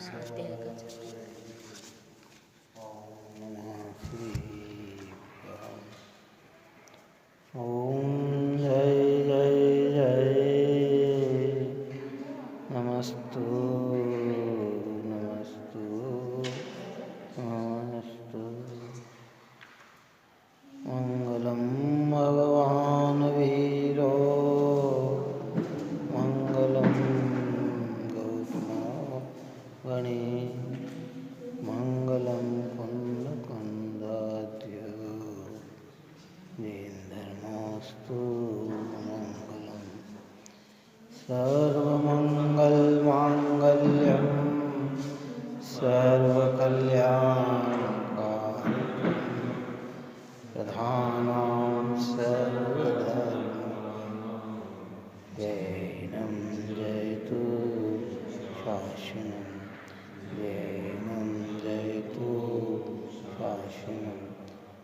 देह का चक्र। ओम जय जय जय नमस्तु नमस्तु नमस्तु। मंगलम भगवान वीरो मंगलम गौतमो गणे मंगलम कुंडकुंदाद्य जैनधर्मोऽस्तु मंगलम। सर्वमंगलमांगल्यं सर्वकल्याणकारिकं प्रधानं सर्वधर्मं जैनं जयतु शासनं जैनं जयतु शासनं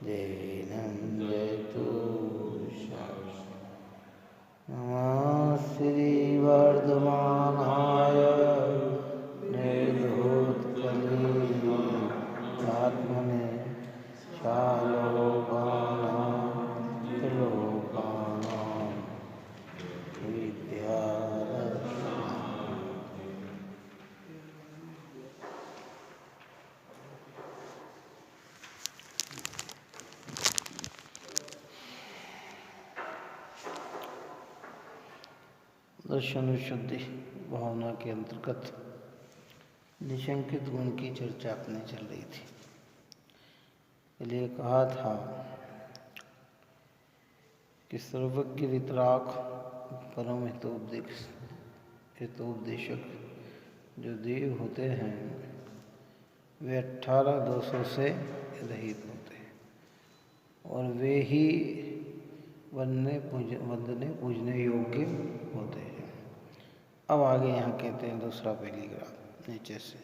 जैनं जयतु शासनं। नमः श्री वर्धमानाय निर्धूतकलितात्मने शालोकानां त्रिलोकानां विद्यारत्नाय। दर्शन शुद्धि भावना के अंतर्गत निशंकित गुण की चर्चा अपनी चल रही थी। पहले कहा था कि सर्वज्ञ वितराग परम हितोपदेशक जो देव होते हैं वे 18 दोषों से रहित होते हैं और वे ही वंदने पूजने योग्य होते हैं। अब आगे यहाँ कहते हैं दूसरा पैराग्राफ नीचे से।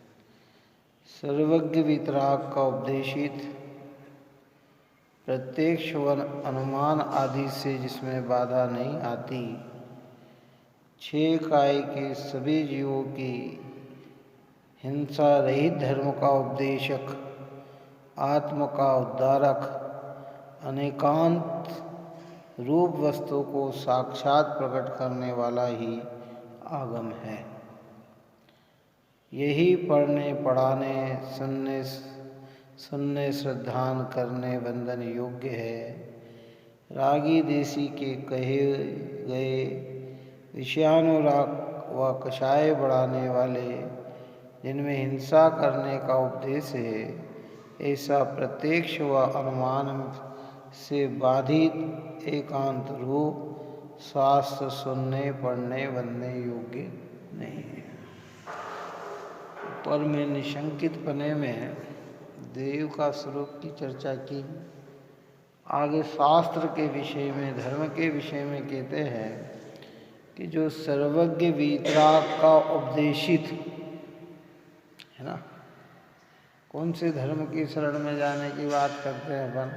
सर्वज्ञ वितराग का उपदेशित प्रत्यक्ष व अनुमान आदि से जिसमें बाधा नहीं आती, 6 काय के सभी जीवों की हिंसा रहित धर्म का उपदेशक, आत्म का उद्धारक, अनेकांत रूप वस्तु को साक्षात प्रकट करने वाला ही आगम है। यही पढ़ने पढ़ाने सुनने श्रद्धान करने वंदन योग्य है। रागी देसी के कहे गए विषयानुराग व कषाय बढ़ाने वाले जिनमें हिंसा करने का उपदेश है, ऐसा प्रत्यक्ष व अनुमान से बाधित एकांत रूप शास्त्र सुनने पढ़ने वंदने योग्य नहीं है। पर में निशंकित पने में देव का स्वरूप की चर्चा की। आगे शास्त्र के विषय में, धर्म के विषय में कहते हैं कि जो सर्वज्ञ वीतराग का उपदेशित है ना, कौन से धर्म की शरण में जाने की बात करते हैं अपन?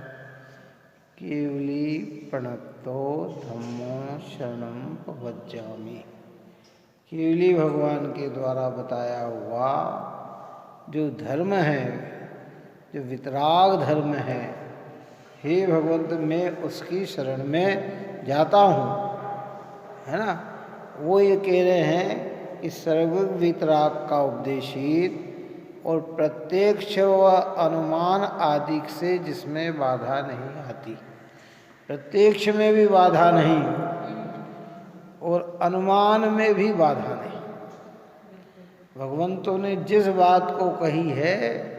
केवली प्रणतो धम्मो शरणम प्रपज्जामि। केवली भगवान के द्वारा बताया हुआ जो धर्म है, जो वितराग धर्म है, हे भगवंत मैं उसकी शरण में जाता हूँ, है ना। वो ये कह रहे हैं कि सर्वज्ञ वितराग का उपदेशित और प्रत्यक्ष व अनुमान आदि से जिसमें बाधा नहीं आती, प्रत्यक्ष में भी बाधा नहीं और अनुमान में भी बाधा नहीं। भगवंतों ने जिस बात को कही है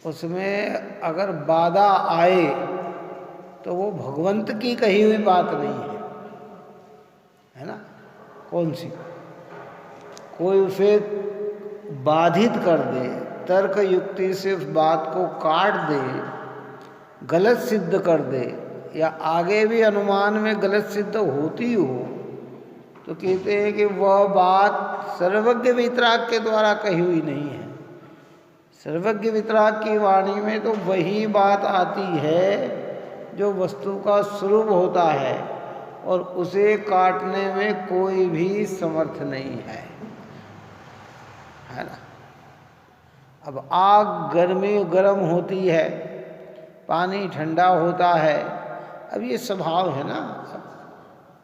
उसमें अगर बाधा आए तो वो भगवंत की कही हुई बात नहीं है ना। कौन सी? कोई उसे बाधित कर दे, तर्क युक्ति से उस बात को काट दे, गलत सिद्ध कर दे, या आगे भी अनुमान में गलत सिद्ध होती हो, तो कहते हैं कि वह बात सर्वज्ञ वितराग के द्वारा कही हुई नहीं है। सर्वज्ञ वितराग की वाणी में तो वही बात आती है जो वस्तु का स्वरूप होता है और उसे काटने में कोई भी समर्थ नहीं है ना। अब आग गर्म होती है, पानी ठंडा होता है, अब ये स्वभाव है ना।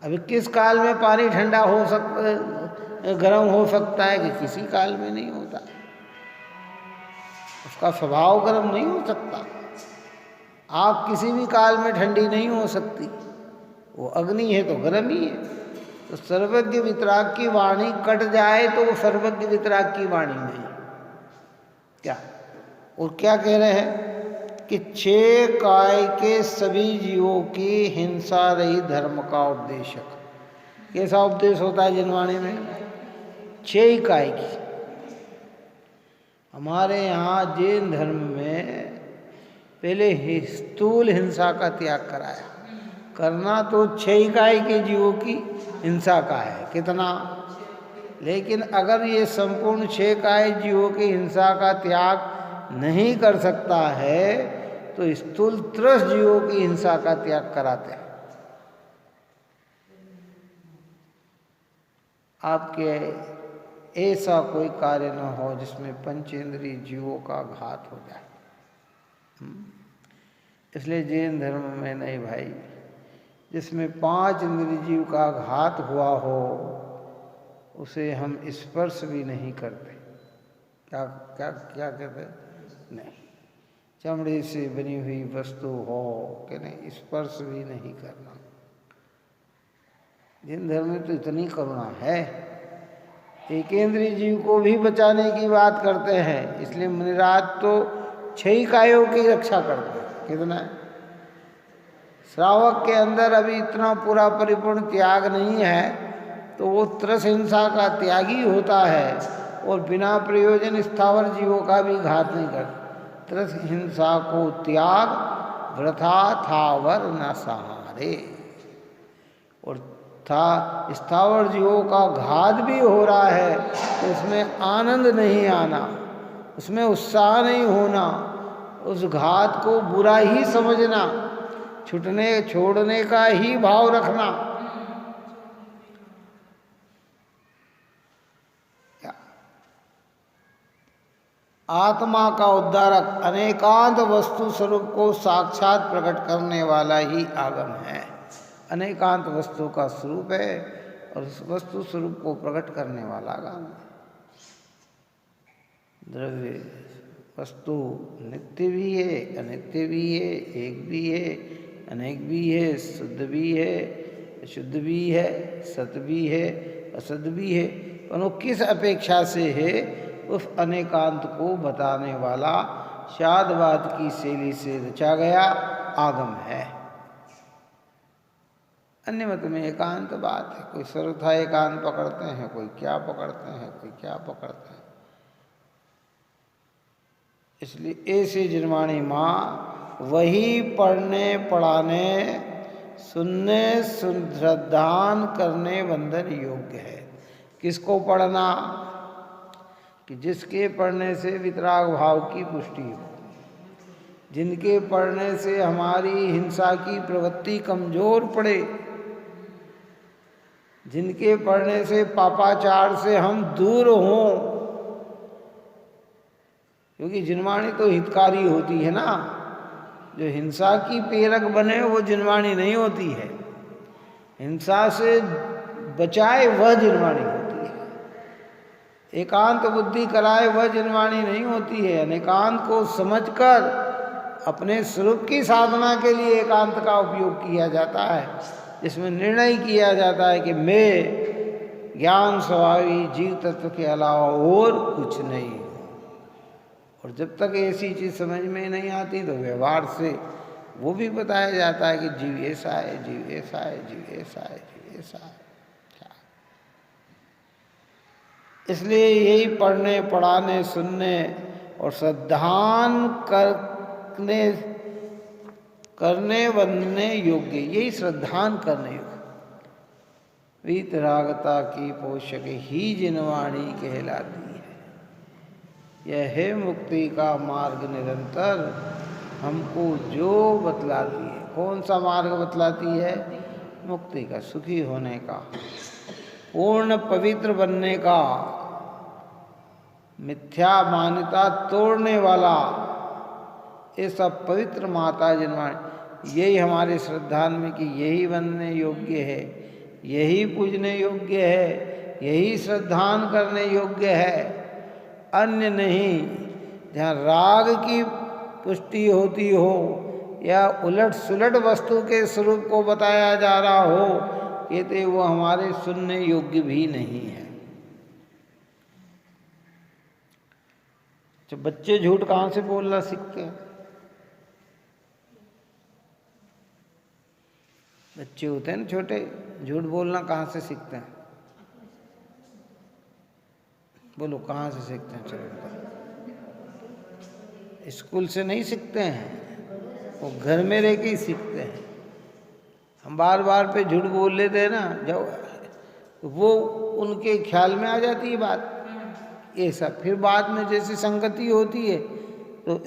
अभी किस काल में पानी ठंडा हो सकता, गर्म हो सकता है कि किसी काल में नहीं होता, उसका स्वभाव गर्म नहीं हो सकता। आग किसी भी काल में ठंडी नहीं हो सकती, वो अग्नि है तो गर्म ही है। तो सर्वज्ञ वितराग की वाणी कट जाए तो वो सर्वज्ञ वितराग की वाणी नहीं क्या। और क्या कह रहे हैं कि 6 काय के सभी जीवों की हिंसा रही धर्म का उपदेशक। कैसा उपदेश होता है जिनवाणी में? 6 काय की। हमारे यहाँ जैन धर्म में पहले स्थूल हिंसा का त्याग कराया। करना तो 6 इकाई के जीवों की हिंसा का है, कितना? लेकिन अगर ये संपूर्ण 6 इकाई जीवों की हिंसा का त्याग नहीं कर सकता है तो स्थूल त्रस जीवों की हिंसा का त्याग कराते हैं। आपके ऐसा कोई कार्य न हो जिसमें पंचेंद्रिय जीवों का घात हो जाए। इसलिए जैन धर्म में नहीं भाई, जिसमें 5 इंद्रिय जीव का घात हुआ हो उसे हम स्पर्श भी नहीं करते। क्या क्या क्या कहते? नहीं। चमड़े से बनी हुई वस्तु हो कि नहीं, स्पर्श भी नहीं करना। जैन धर्म में तो इतनी करुणा है, एकेंद्रीय जीव को भी बचाने की बात करते हैं। इसलिए मुनिराज तो 6 इकाइयों की रक्षा करते हैं। कितना है? श्रावक के अंदर अभी इतना पूरा परिपूर्ण त्याग नहीं है तो वो त्रस हिंसा का त्यागी होता है और बिना प्रयोजन स्थावर जीवों का भी घात नहीं करता। त्रस हिंसा को त्याग वृथा थावर न सहारे। और स्थावर जीवों का घात भी हो रहा है तो उसमें आनंद नहीं आना, उसमें उत्साह नहीं होना, उस घात को बुरा ही समझना, छूटने छोड़ने का ही भाव रखना। आत्मा का उद्धारक अनेकांत वस्तु स्वरूप को साक्षात प्रकट करने वाला ही आगम है। अनेकांत वस्तु का स्वरूप है और उस वस्तु स्वरूप को प्रकट करने वाला आगम है। द्रव्य वस्तु नित्य भी है, अनित्य भी है, एक भी है, अनेक भी है, शुद्ध भी है, अशुद्ध भी है, सत भी है, असत भी है। पर वो किस अपेक्षा से है, उस अनेकांत को बताने वाला शादवाद की शैली से रचा गया आगम है। अन्य मत में एकांत बात है, कोई सर्वथा एकांत पकड़ते हैं, कोई क्या पकड़ते हैं, कोई क्या पकड़ते हैं। इसलिए ऐसे जिनवाणी माँ वही पढ़ने पढ़ाने सुनने श्रद्धान करने वंदन योग्य है। किसको पढ़ना? कि जिसके पढ़ने से वितराग भाव की पुष्टि हो, जिनके पढ़ने से हमारी हिंसा की प्रवृत्ति कमजोर पड़े, जिनके पढ़ने से पापाचार से हम दूर हों। क्योंकि जिनवाणी तो हितकारी होती है ना, जो हिंसा की प्रेरक बने वो जिनवाणी नहीं होती है। हिंसा से बचाए वह जिनवाणी होती है, एकांत बुद्धि कराए वह जिनवाणी नहीं होती है। अनेकांत को समझकर अपने स्वरूप की साधना के लिए एकांत का उपयोग किया जाता है, जिसमें निर्णय किया जाता है कि मैं ज्ञान स्वभावी जीव तत्व के अलावा और कुछ नहीं हूँ। और जब तक ऐसी चीज़ समझ में नहीं आती तो व्यवहार से वो भी बताया जाता है कि जीव ऐसा है, जीव ऐसा है, जीव ऐसा है, जीव ऐसा है। इसलिए यही पढ़ने पढ़ाने सुनने और श्रद्धान करने वंदने योग्य, यही श्रद्धान करने योग्य वीतरागता की पोषक ही जिनवाणी कहलाती है। यह है मुक्ति का मार्ग निरंतर हमको जो बतलाती है। कौन सा मार्ग बतलाती है? मुक्ति का, सुखी होने का, पूर्ण पवित्र बनने का, मिथ्या मान्यता तोड़ने वाला ये सब पवित्र माता जिन्वाणी, यही हमारे श्रद्धान में कि यही बनने योग्य है, यही पूजने योग्य है, यही श्रद्धान करने योग्य है, अन्य नहीं। जहाँ राग की पुष्टि होती हो या उलट सुलट वस्तु के स्वरूप को बताया जा रहा हो, कहते वो हमारे सुनने योग्य भी नहीं है। तो बच्चे झूठ कहाँ से बोलना सीखते हैं? बच्चे होते हैं ना छोटे, झूठ बोलना कहाँ से सीखते हैं? बोलो कहाँ से सीखते हैं? चलो बताओ। स्कूल से नहीं सीखते हैं, वो घर में रह के ही सीखते हैं। हम बार बार पे झूठ बोल लेते हैं ना, जब वो उनके ख्याल में आ जाती है बात ये सब, फिर बाद में जैसी संगति होती है तो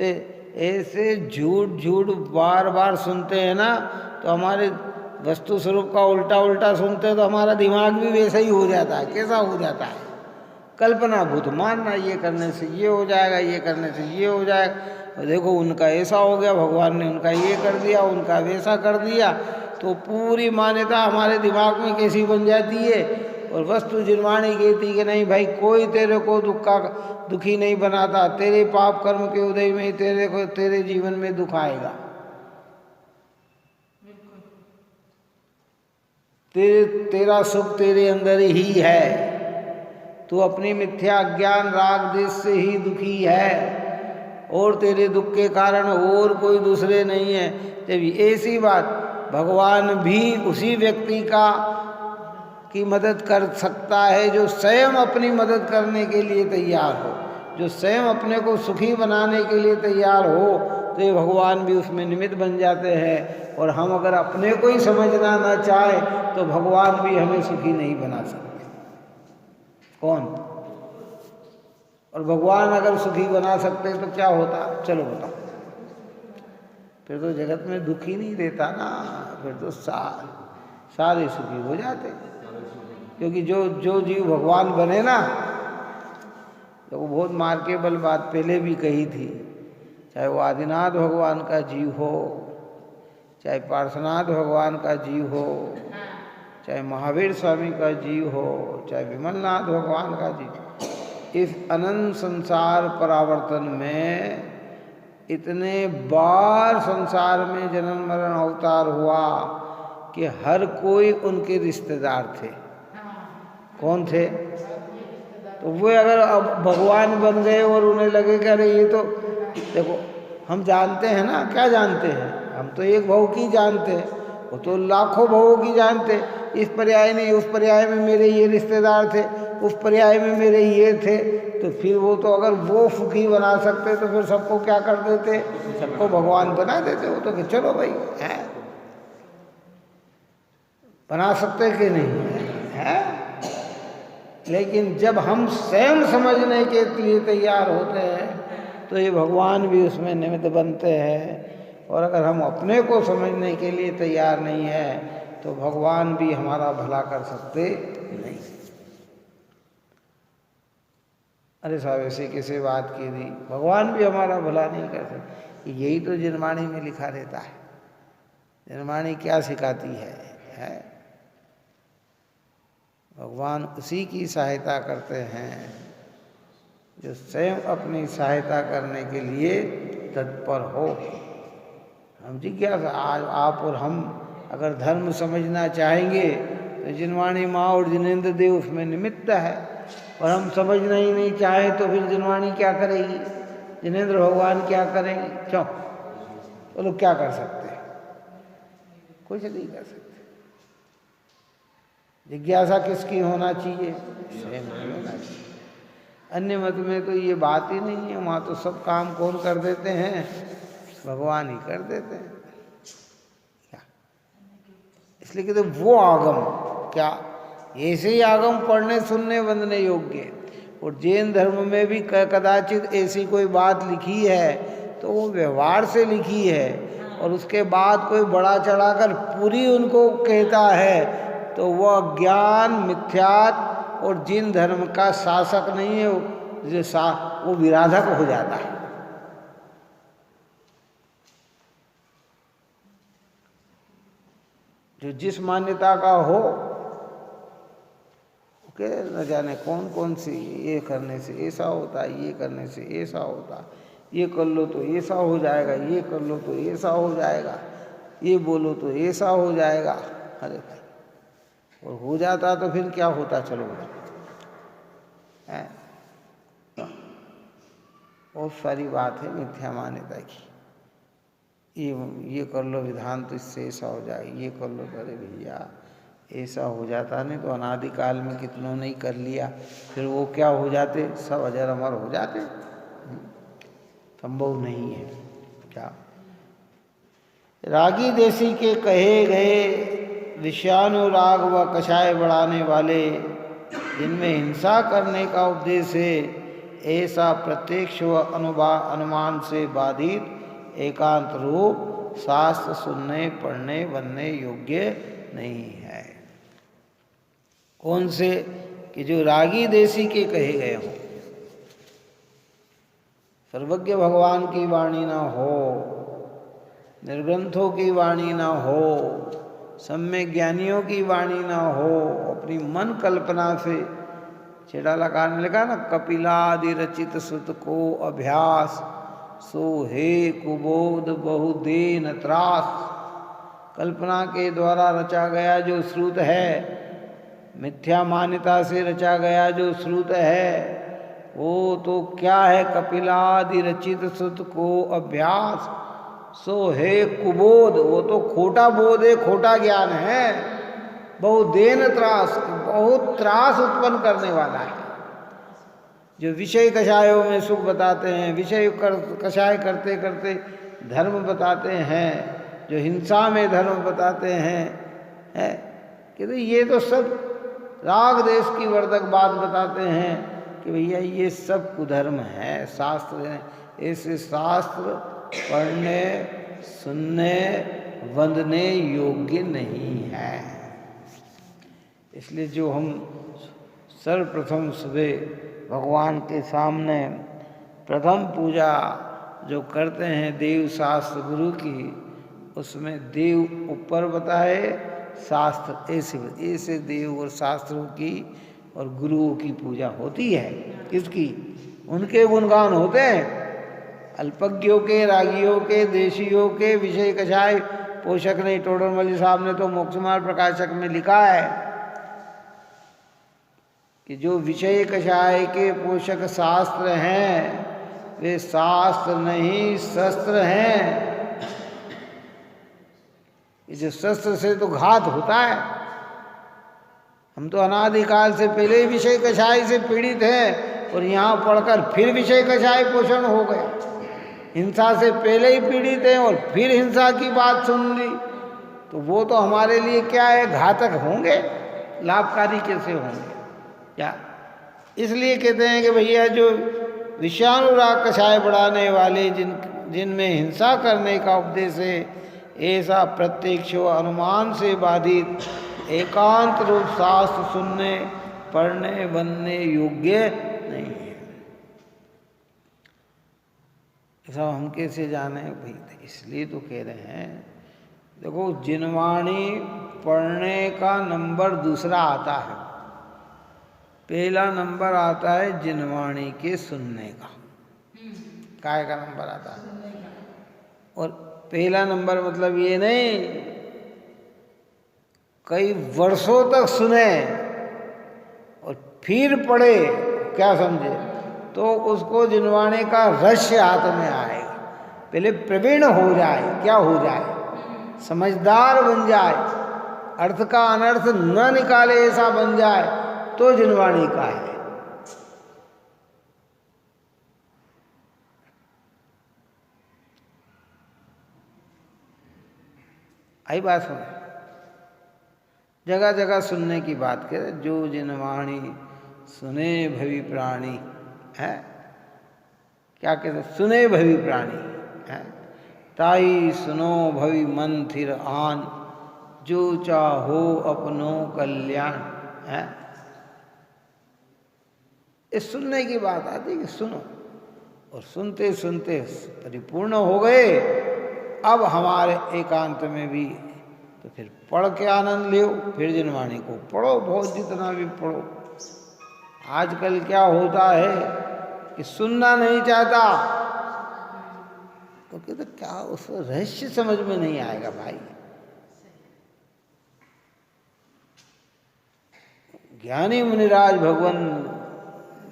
ऐसे झूठ बार बार सुनते हैं ना, तो हमारे वस्तु स्वरूप का उल्टा उल्टा सुनते हैं तो हमारा दिमाग भी वैसा ही हो जाता है। कैसा हो जाता है? कल्पना भूत मानना, ये करने से ये हो जाएगा, ये करने से ये हो जाएगा। और देखो उनका ऐसा हो गया, भगवान ने उनका ये कर दिया, उनका वैसा कर दिया, तो पूरी मान्यता हमारे दिमाग में कैसी बन जाती है। और वस्तु जिन्वाणी कहती कि नहीं भाई, कोई तेरे को दुखी नहीं बनाता, तेरे पाप कर्म के उदय में ही तेरे जीवन में दुख आएगा। तेरा सुख तेरे अंदर ही है, तू अपनी मिथ्या ज्ञान राग देश से ही दुखी है, और तेरे दुख के कारण और कोई दूसरे नहीं है। जब ऐसी बात, भगवान भी उसी व्यक्ति की मदद कर सकता है जो स्वयं अपनी मदद करने के लिए तैयार हो, जो स्वयं अपने को सुखी बनाने के लिए तैयार हो, तो ये भगवान भी उसमें निमित्त बन जाते हैं। और हम अगर अपने को ही समझना ना चाहे तो भगवान भी हमें सुखी नहीं बना सकते। कौन? और भगवान अगर सुखी बना सकते तो क्या होता? चलो बताओ। फिर तो जगत में दुख ही नहीं देता ना, फिर तो सारे सुखी हो जाते। क्योंकि जो जीव भगवान बने ना, तो वो बहुत मार्केबल बात पहले भी कही थी, चाहे वो आदिनाथ भगवान का जीव हो, चाहे पार्श्वनाथ भगवान का जीव हो, चाहे महावीर स्वामी का जीव हो, चाहे विमलनाथ भगवान का जीव, इस अनंत संसार परावर्तन में इतने बार संसार में जन्म मरण अवतार हुआ कि हर कोई उनके रिश्तेदार थे। कौन थे? तो वो अगर अब भगवान बन गए और उन्हें लगे कि अरे ये तो देखो, हम जानते हैं ना, क्या जानते हैं? हम तो एक भव की जानते हैं, वो तो लाखों भवों की जानते। इस पर्याय नहीं, उस पर्याय में मेरे ये रिश्तेदार थे, उस पर्याय में मेरे ये थे, तो फिर वो तो अगर वो सुखी बना सकते तो फिर सबको क्या कर देते? सबको भगवान बना देते। वो तो कि चलो भाई है, बना सकते कि नहीं है। लेकिन जब हम स्वयं समझने के लिए तैयार होते हैं तो ये भगवान भी उसमें निमित्त बनते हैं। और अगर हम अपने को समझने के लिए तैयार नहीं है तो भगवान भी हमारा भला कर सकते नहीं। अरे साहब ऐसे कैसे बात की थी, भगवान भी हमारा भला नहीं कर सकते। यही तो जिनवाणी में लिखा रहता है। जिनवाणी क्या सिखाती है? भगवान उसी की सहायता करते हैं जो स्वयं अपनी सहायता करने के लिए तत्पर हो। हम जिज्ञासा, आज आप और हम अगर धर्म समझना चाहेंगे तो जिनवाणी माँ और जिनेंद्र देव उसमें निमित्त है, और हम समझना ही नहीं चाहे तो फिर जिनवाणी क्या करेगी, जिनेंद्र भगवान क्या करेंगे? क्यों? वो लोग क्या कर सकते हैं? कुछ नहीं कर सकते। जिज्ञासा किसकी होना चाहिए? स्वयं की होना चाहिए। अन्य मत में तो ये बात ही नहीं है, वहाँ तो सब काम कौन कर देते हैं? भगवान ही कर देते हैं। क्या? इसलिए कहते वो आगम, क्या ऐसे ही आगम पढ़ने सुनने वंदने योग्य। और जैन धर्म में भी कदाचित ऐसी कोई बात लिखी है तो वो व्यवहार से लिखी है, और उसके बाद कोई बड़ा चढ़ाकर पूरी उनको कहता है तो वह ज्ञान मिथ्यात और जिन धर्म का शासक नहीं है, वो विराधक हो जाता है। जो जिस मान्यता का हो के न जाने कौन कौन सी, ये करने से ऐसा होता है, ये करने से ऐसा होता, ये कर लो तो ऐसा हो जाएगा, ये कर लो तो ऐसा हो जाएगा, ये बोलो तो ऐसा हो जाएगा। अरे भाई, और हो जाता तो फिर क्या होता, चलो है। बहुत सारी बात है मिथ्या मान्यता की। ये कर लो विधान तो इससे ऐसा हो जाए, ये कर लो तो अरे भैया ऐसा हो जाता, नहीं तो अनादिकाल में कितनों ने कर लिया, फिर वो क्या हो जाते, सब अजर अमर हो जाते। संभव नहीं है। क्या रागी देसी के कहे गए विषयानुराग व कषाय बढ़ाने वाले, जिनमें हिंसा करने का उपदेश है, ऐसा प्रत्यक्ष व अनुमान से बाधित एकांत रूप शास्त्र सुनने पढ़ने बनने योग्य नहीं है। कौन से? कि जो रागी देसी के कहे गए हों, सर्वज्ञ भगवान की वाणी ना हो, निर्ग्रंथों की वाणी ना हो, सम्यक ज्ञानियों की वाणी ना हो, अपनी मन कल्पना से छेड़ालाकार ने लिखा ना, कपिलादि रचित सुत को अभ्यास, सो हे कुबोध बहुदेन त्रास। कल्पना के द्वारा रचा गया जो श्रुत है, मिथ्या मान्यता से रचा गया जो श्रुत है, वो तो क्या है, कपिलादि रचित सुत को अभ्यास, सो हे कुबोध, वो तो खोटा बोध है, खोटा ज्ञान है, बहुदेन त्रास, बहुत त्रास उत्पन्न करने वाला है। जो विषय कषायों में सुख बताते हैं, विषय कषाय करते करते धर्म बताते हैं, जो हिंसा में धर्म बताते हैं, है कि ये तो सब राग देश की वर्धक बात बताते हैं कि भैया ये सब कुधर्म है। शास्त्र है, ऐसे शास्त्र पढ़ने सुनने वंदने योग्य नहीं है। इसलिए जो हम सर्वप्रथम सुबह भगवान के सामने प्रथम पूजा जो करते हैं देव शास्त्र गुरु की, उसमें देव ऊपर बताए, शास्त्र ऐसे देव और शास्त्रों की और गुरुओं की पूजा होती है। किसकी? उनके गुणगान होते हैं, अल्पज्ञों के, रागियों के, देशियों के, विषय कषाय पोषक नहीं। टोडरमल साहब ने तो मोक्षमार्ग प्रकाशक में लिखा है कि जो विषय कषाय के पोषक शास्त्र हैं, वे शास्त्र नहीं शस्त्र हैं। इस शस्त्र से तो घात होता है। हम तो अनादिकाल से पहले ही विषय कषाय से पीड़ित हैं और यहाँ पढ़कर फिर विषय कषाय पोषण हो गए। हिंसा से पहले ही पीड़ित हैं और फिर हिंसा की बात सुन ली, तो वो तो हमारे लिए क्या है, घातक होंगे, लाभकारी कैसे होंगे क्या? इसलिए कहते हैं कि भैया जो विषयानुराग कषाय बढ़ाने वाले, जिनमें हिंसा करने का उपदेश है, ऐसा प्रत्यक्ष व अनुमान से बाधित एकांत रूप शास्त्र सुनने पढ़ने बनने योग्य नहीं है। ऐसा हम कैसे जाने भाई? इसलिए तो कह रहे हैं, देखो जिनवाणी पढ़ने का नंबर दूसरा आता है, पहला नंबर आता है जिनवाणी के सुनने का। काय का नंबर आता है? और पहला नंबर मतलब ये नहीं कई वर्षों तक सुने और फिर पढ़े, क्या समझे, तो उसको जिनवाणी का रहस्य हाथ में आएगा। पहले प्रवीण हो जाए, क्या हो जाए, समझदार बन जाए, अर्थ का अनर्थ न निकाले ऐसा बन जाए, तो जिनवाणी का है। आई बात सुन, जगह जगह सुनने की बात करे। जो जिनवाणी सुने भवि प्राणी है, क्या कहते, सुने भवि प्राणी है, ताई सुनो भवि मन थिर आन, जो चाहो अपनो कल्याण है। इस सुनने की बात आती है कि सुनो, और सुनते सुनते परिपूर्ण हो गए। अब हमारे एकांत में भी तो फिर पढ़ के आनंद लो, फिर जिनवाणी को पढ़ो, बहुत जितना भी पढ़ो। आजकल क्या होता है कि सुनना नहीं चाहता, तो कहते क्या उस रहस्य समझ में नहीं आएगा भाई। ज्ञानी मुनिराज भगवान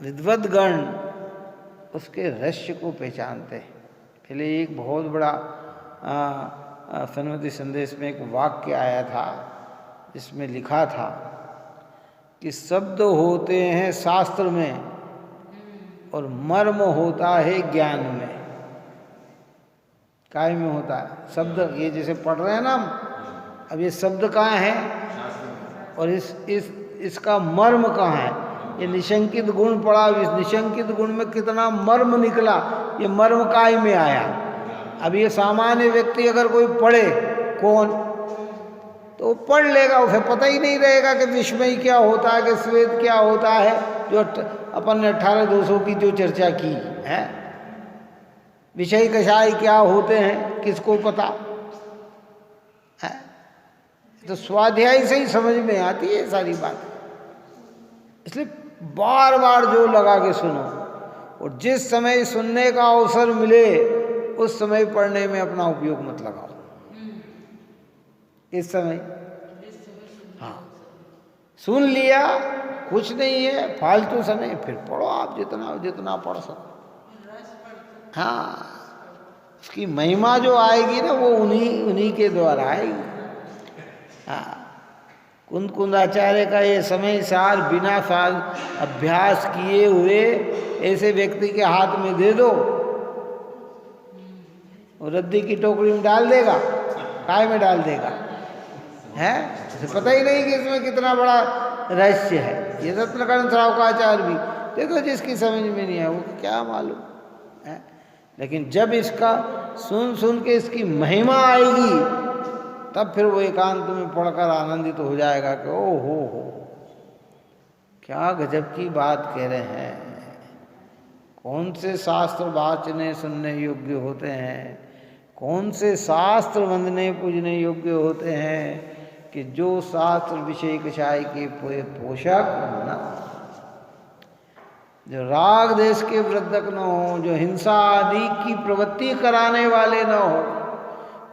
विद्वद्गण उसके रहस्य को पहचानते हैं। पहले एक बहुत बड़ा सन्मति संदेश में एक वाक्य आया था, जिसमें लिखा था कि शब्द होते हैं शास्त्र में और मर्म होता है ज्ञान में। काय में होता है शब्द, ये जैसे पढ़ रहे हैं ना हम, अब ये शब्द कहाँ है और इसका मर्म कहाँ है। ये निशंकित गुण पढ़ा, इस निशंकित गुण में कितना मर्म निकला, ये मर्म काय में आया। अब ये सामान्य व्यक्ति अगर कोई पढ़े, कौन, तो पढ़ लेगा, उसे पता ही नहीं रहेगा कि विस्मय क्या होता है, कि श्वेत क्या होता है, जो अपन ने 18 दोषों की जो चर्चा की है। विषय कषाय क्या होते हैं, किसको पता है। तो स्वाध्याय से ही समझ में आती है सारी बात। इसलिए बार बार जो लगा के सुनो, और जिस समय सुनने का अवसर मिले उस समय पढ़ने में अपना उपयोग मत लगाओ। इस समय हाँ सुन लिया, कुछ नहीं है, फालतू समय, फिर पढ़ो आप जितना पढ़ सको। हाँ, उसकी महिमा जो आएगी ना, वो उन्हीं के द्वारा आएगी। हाँ, कुंद कुंदाचार्य का ये समय सार बिना साल अभ्यास किए हुए ऐसे व्यक्ति के हाथ में दे दो, वो रद्दी की टोकरी में डाल देगा, काय में डाल देगा, है उसे पता ही नहीं कि इसमें कितना बड़ा रहस्य है। ये रत्नकर्ण श्रावकाचार्य भी देखो, जिसकी समझ में नहीं है वो क्या मालूम है। लेकिन जब इसका सुन के इसकी महिमा आएगी, तब फिर वो एकांत में पढ़कर आनंदित हो जाएगा कि ओ हो क्या गजब की बात कह रहे हैं। कौन से शास्त्र वाचने सुनने योग्य होते हैं, कौन से शास्त्र वंदने पूजने योग्य होते हैं, कि जो शास्त्र विषय कषाय के पोषक हो ना, जो राग देश के वृद्धक न हो, जो हिंसा आदि की प्रवृत्ति कराने वाले न हो,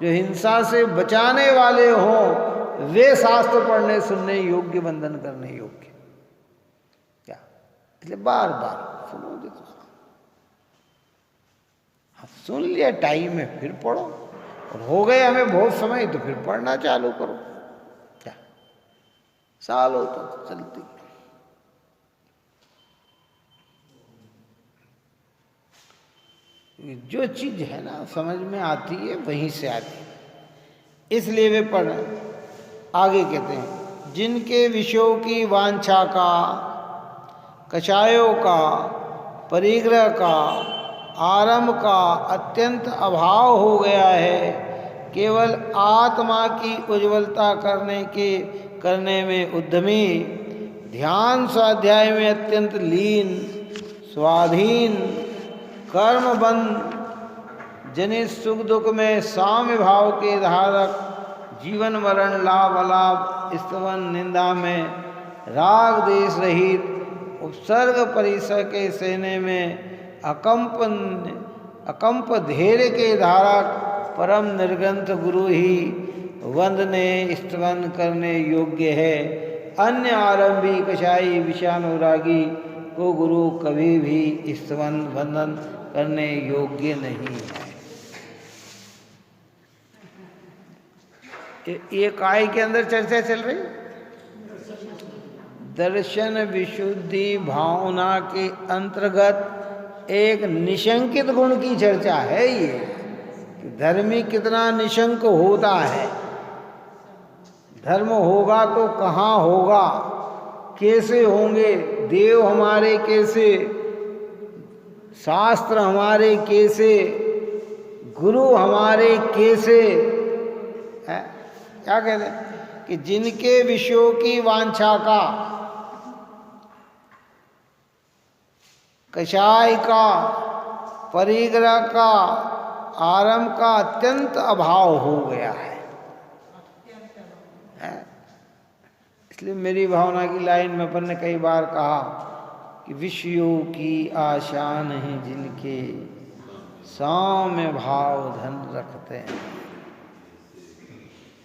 जो हिंसा से बचाने वाले हों, वे शास्त्र पढ़ने सुनने योग्य, वंदन करने योग्य। क्या, इसलिए बार बार सुनो जितना सुन लिया टाइम में, फिर पढ़ो, और हो गए हमें बहुत समय तो फिर पढ़ना चालू करो। क्या, सालों तक चलती। जो चीज है ना समझ में आती है वहीं से आती है। इसलिए वे पढ़ आगे कहते हैं, जिनके विषयों की वांछा का, कषायों का, परिग्रह का, आरंभ का अत्यंत अभाव हो गया है, केवल आत्मा की उज्ज्वलता करने में उद्यमी, ध्यान स्वाध्याय में अत्यंत लीन, स्वाधीन, कर्मबंध, जनित सुख दुख में साम्य भाव के धारक, जीवन मरण लाभ अलाभ स्तवन निंदा में राग देश रहित, उपसर्ग परिसर के सेने में अकंप धैर्य के धारक, परम निर्ग्रंथ गुरु ही वंदने स्तवन करने योग्य है। अन्य आरंभी कषाई विषयानुरागी को गुरु कभी भी स्तवन वंदन करने योग्य नहीं है। ये काय के अंदर चर्चा चल रही, दर्शन विशुद्धि भावना के अंतर्गत एक निशंकित गुण की चर्चा है। ये धर्मी कितना निशंक होता है, धर्म होगा तो कहाँ होगा, कैसे होंगे, देव हमारे कैसे, शास्त्र हमारे कैसे, गुरु हमारे कैसे है। क्या कहते हैं कि जिनके विषयों की वांछा का, कषाय का, परिग्रह का, आरंभ का अत्यंत अभाव हो गया है। इसलिए मेरी भावना की लाइन में अपन ने कई बार कहा कि विषयों की आशा नहीं जिनके, सौम्य भाव धन रखते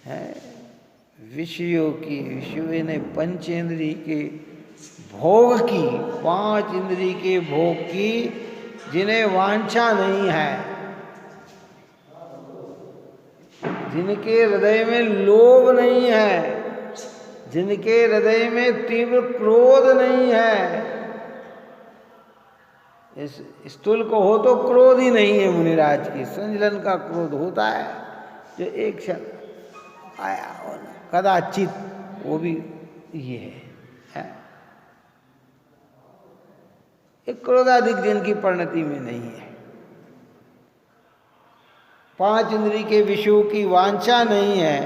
हैं। विषयों की, विषय ने पंचेंद्रिय के भोग की, 5 इंद्रिय के भोग की, जिन्हें वांछा नहीं है, जिनके हृदय में लोभ नहीं है, जिनके हृदय में तीव्र क्रोध नहीं है। इस स्थूल को हो तो क्रोध ही नहीं है मुनिराज की, संजलन का क्रोध होता है जो एक क्षण आया और कदाचित, वो भी ये है। एक क्रोधाधिक जिनकी परिणति में नहीं है, 5 इंद्रिय के विषयों की वांछा नहीं है,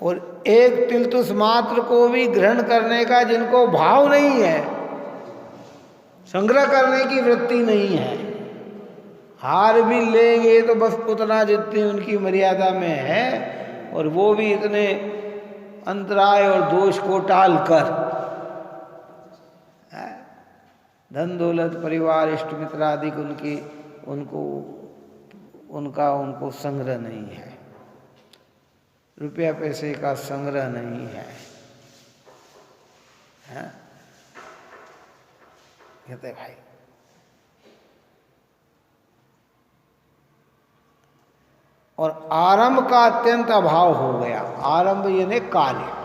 और एक तिलतुस मात्र को भी ग्रहण करने का जिनको भाव नहीं है, संग्रह करने की वृत्ति नहीं है। हार भी लेंगे तो बस उतना जितनी उनकी मर्यादा में है, और वो भी इतने अंतराय और दोष को टाल कर। धन दौलत परिवार इष्ट मित्र आदि उनको संग्रह नहीं है, रुपया पैसे का संग्रह नहीं है, कहते भाई। और आरंभ का अत्यंत अभाव हो गया। आरंभ यानी कार्य।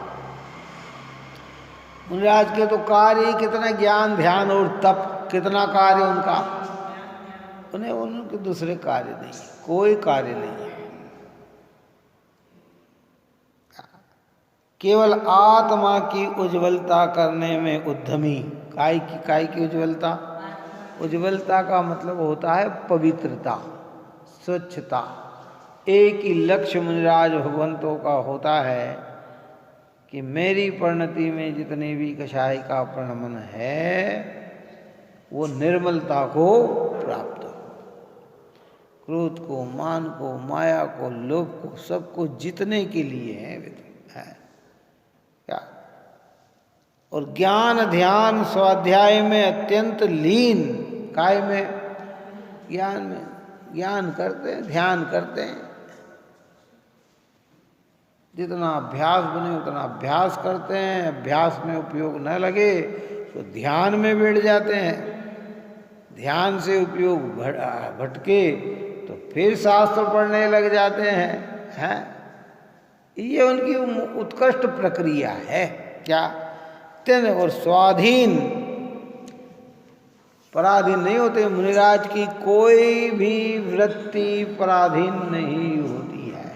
मुनिराज के तो कार्य ही कितना, ज्ञान ध्यान और तप, कितना कार्य उनका, उनके दूसरे कार्य नहीं, कोई कार्य नहीं है। केवल आत्मा की उज्ज्वलता करने में उद्यमी। काय की उज्ज्वलता? उज्ज्वलता का मतलब होता है पवित्रता, स्वच्छता। एक ही लक्ष्य मुनिराज भगवंतों का होता है कि मेरी परिणति में जितने भी कषाय का प्रणमन है वो निर्मलता को प्राप्त हो। क्रोध को, मान को, माया को, लोभ को, सबको जीतने के लिए है क्या? और ज्ञान ध्यान स्वाध्याय में अत्यंत लीन। काय में? ज्ञान में। ज्ञान करते हैं, ध्यान करते हैं, जितना अभ्यास बने उतना अभ्यास करते हैं। अभ्यास में उपयोग न लगे तो ध्यान में बैठ जाते हैं। ध्यान से उपयोग भटके तो फिर शास्त्र पढ़ने लग जाते हैं। ये उनकी उत्कृष्ट प्रक्रिया है। क्या? तेन और स्वाधीन, पराधीन नहीं होते। मुनिराज की कोई भी वृत्ति पराधीन नहीं होती है,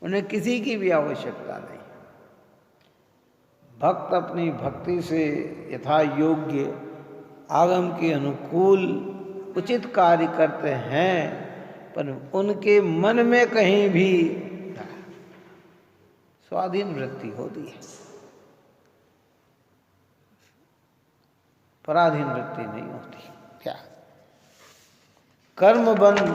उन्हें किसी की भी आवश्यकता नहीं। भक्त अपनी भक्ति से यथा योग्य आगम के अनुकूल उचित कार्य करते हैं, पर उनके मन में कहीं भी स्वाधीन वृत्ति होती है, पराधीन वृत्ति नहीं होती। क्या? कर्म बंध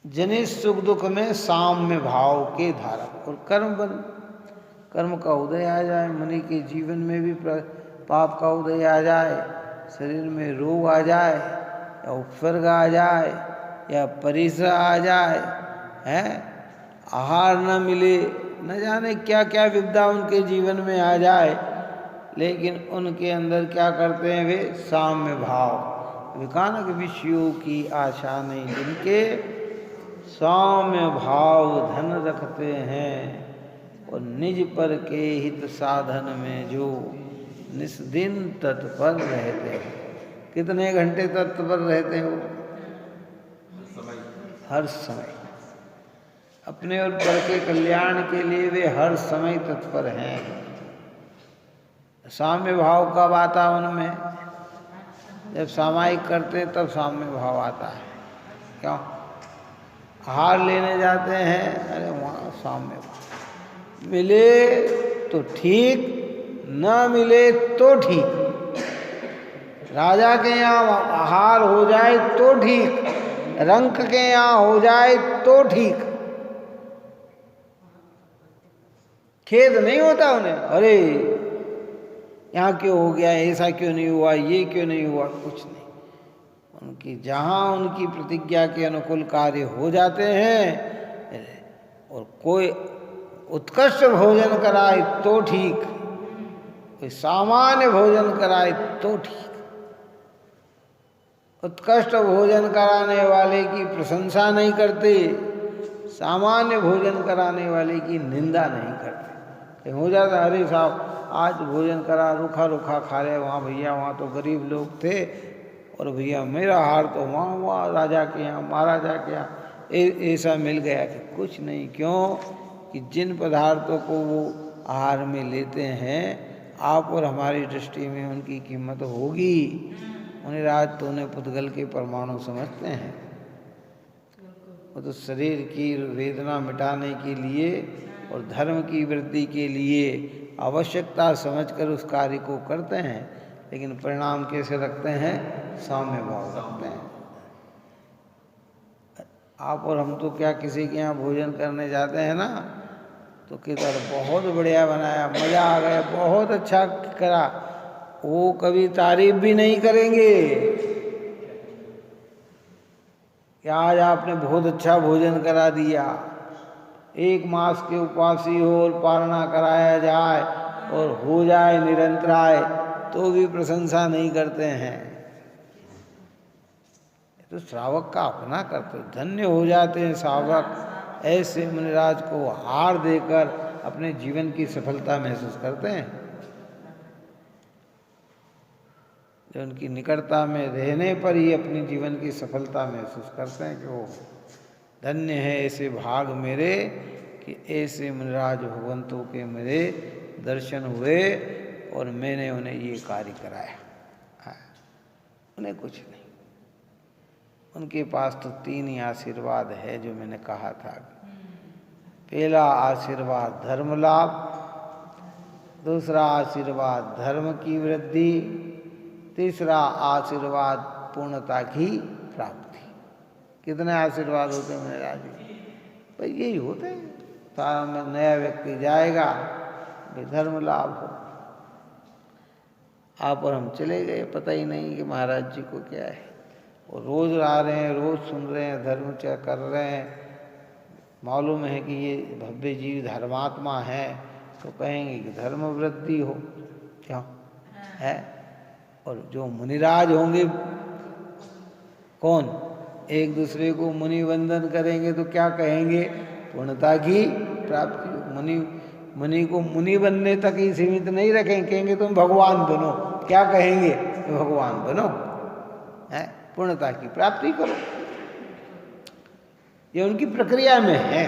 जनित सुख दुख में साम्य भाव के धारक। और कर्म बंध, कर्म का उदय आ जाए, मुनि के जीवन में भी पाप का उदय आ जाए, शरीर में रोग आ जाए, या उपसर्ग आ जाए, या परिसर आ जाए, आहार न मिले, न जाने क्या क्या विपदा उनके जीवन में आ जाए, लेकिन उनके अंदर क्या करते हैं वे? साम्य भाव। विकानक विषयों की आशा नहीं जिनके, साम्य भाव धन रखते हैं, और निज पर के हित साधन में जो निस्दिन तत्पर रहते हैं। कितने घंटे तत्पर रहते हो? हर समय। अपने और पर के कल्याण के लिए वे हर समय तत्पर हैं। साम्य भाव कब आता उनमें? जब सामायिक करते हैं तब साम्य भाव आता है। क्यों? आहार लेने जाते हैं, अरे वहाँ साम्य भाव मिले तो ठीक, न मिले तो ठीक, राजा के यहाँ आहार हो जाए तो ठीक, रंक के यहाँ हो जाए तो ठीक, खेद नहीं होता उन्हें, अरे यहाँ क्यों हो गया, ऐसा क्यों नहीं हुआ, ये क्यों नहीं हुआ, कुछ नहीं। उनकी जहाँ उनकी प्रतिज्ञा के अनुकूल कार्य हो जाते हैं, और कोई उत्कृष्ट भोजन कराए तो ठीक, कोई सामान्य भोजन कराए तो ठीक। उत्कृष्ट भोजन कराने वाले की प्रशंसा नहीं करते, सामान्य भोजन कराने वाले की निंदा नहीं करते। हो जाता, अरे साहब आज भोजन करा, रूखा रूखा खा रहे, वहाँ भैया वहाँ तो गरीब लोग थे, और भैया मेरा हार तो वहाँ राजा के यहाँ, महाराजा के यहाँ ऐसा मिल गया कि कुछ नहीं। क्यों कि जिन पदार्थों को वो आहार में लेते हैं, आप और हमारी दृष्टि में उनकी कीमत होगी। उन्हें राज तो उन्हें पुद्गल के परमाणु समझते हैं। वो तो शरीर की वेदना मिटाने के लिए और धर्म की वृद्धि के लिए आवश्यकता समझकर उस कार्य को करते हैं, लेकिन परिणाम कैसे रखते हैं, साम्य भाव रखते हैं। आप और हम तो क्या किसी के यहाँ भोजन करने जाते हैं ना, तो किधर बहुत बढ़िया बनाया, मज़ा आ गया, बहुत अच्छा करा, वो कभी तारीफ भी नहीं करेंगे कि आज आपने बहुत अच्छा भोजन करा दिया। एक मास के उपासी हो और पालना कराया जाए और हो जाए निरंतराय, तो भी प्रशंसा नहीं करते हैं। तो श्रावक का अपना कर्तव्य, धन्य हो जाते हैं श्रावक ऐसे मुनिराज को हार देकर अपने जीवन की सफलता महसूस करते हैं। जो उनकी निकटता में रहने पर ही अपनी जीवन की सफलता महसूस करते हैं कि वो धन्य है ऐसे भाग मेरे कि ऐसे मुनिराज भगवंतों के मेरे दर्शन हुए और मैंने उन्हें ये कार्य कराया। उन्हें कुछ नहीं, उनके पास तो 3 ही आशीर्वाद है जो मैंने कहा था। पहला आशीर्वाद धर्म लाभ, दूसरा आशीर्वाद धर्म की वृद्धि, तीसरा आशीर्वाद पूर्णता की प्राप्ति। कितने आशीर्वाद होते हैं मेरे राजी भाई? यही होते हैं। सारा में नया व्यक्ति जाएगा, भाई धर्म लाभ हो। आप और हम चले गए, पता ही नहीं कि महाराज जी को क्या है। वो रोज आ रहे हैं, रोज सुन रहे हैं, धर्म कर रहे हैं, मालूम है कि ये भव्य जीव धर्मात्मा है, तो कहेंगे कि धर्म वृद्धि हो, क्या है। और जो मुनिराज होंगे, कौन एक दूसरे को मुनि वंदन करेंगे तो क्या कहेंगे, पूर्णता की प्राप्ति हो। मुनि को मुनि बनने तक ही सीमित नहीं रखेंगे, कहेंगे तुम भगवान बनो। क्या कहेंगे, भगवान बनो, है पूर्णता की प्राप्ति करो। ये उनकी प्रक्रिया में है।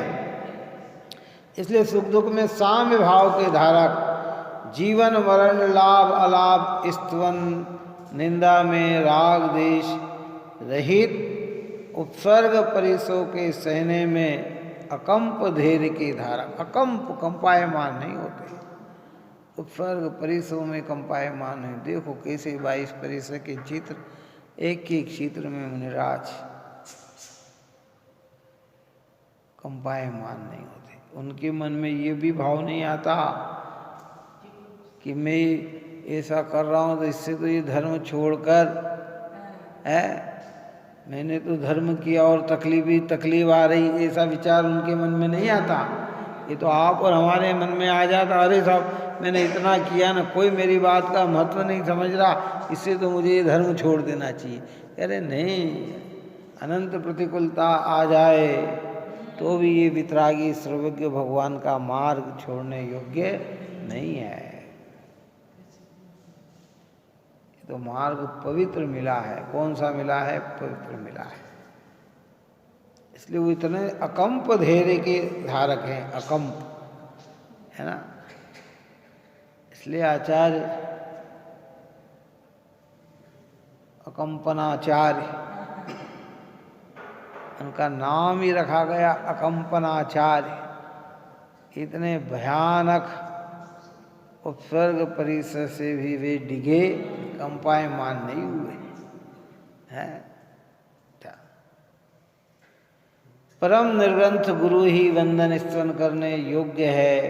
इसलिए सुख दुख में साम्य भाव के धारक, जीवन मरण लाभ अलाभ स्तवन निंदा में राग देश रहित, उपसर्ग परिसों के सहने में अकंप धैर्य के धारक। अकंप, कंपायमान नहीं होते, उपसर्ग परिसों में कंपायमान नहीं। देखो कैसे 22 परिसर के चित्र, एक एक चित्र में मुनिराज कंपायमान नहीं होते। उनके मन में ये भी भाव नहीं आता कि मैं ऐसा कर रहा हूँ तो इससे तो ये धर्म छोड़कर है, मैंने तो धर्म किया और तकलीफ आ रही, ऐसा विचार उनके मन में नहीं आता। ये तो आप और हमारे मन में आ जाता, अरे साहब मैंने इतना किया ना, कोई मेरी बात का महत्व नहीं समझ रहा, इससे तो मुझे ये धर्म छोड़ देना चाहिए। अरे नहीं, अनंत प्रतिकूलता आ जाए तो भी ये वितरागी सर्वज्ञ भगवान का मार्ग छोड़ने योग्य नहीं है। तो मार्ग पवित्र मिला है। कौन सा मिला है? पवित्र मिला है। इसलिए वो इतने अकंप धैर्य के धारक हैं, अकंप, है ना। इसलिए आचार्य अकंपनाचार्य, उनका नाम ही रखा गया अकंपनाचार्य। इतने भयानक और स्वर्ग परिसर से भी वे डिगे, कंपायमान नहीं हुए हैं। परम निर्ग्रंथ गुरु ही वंदन स्तवन करने योग्य है।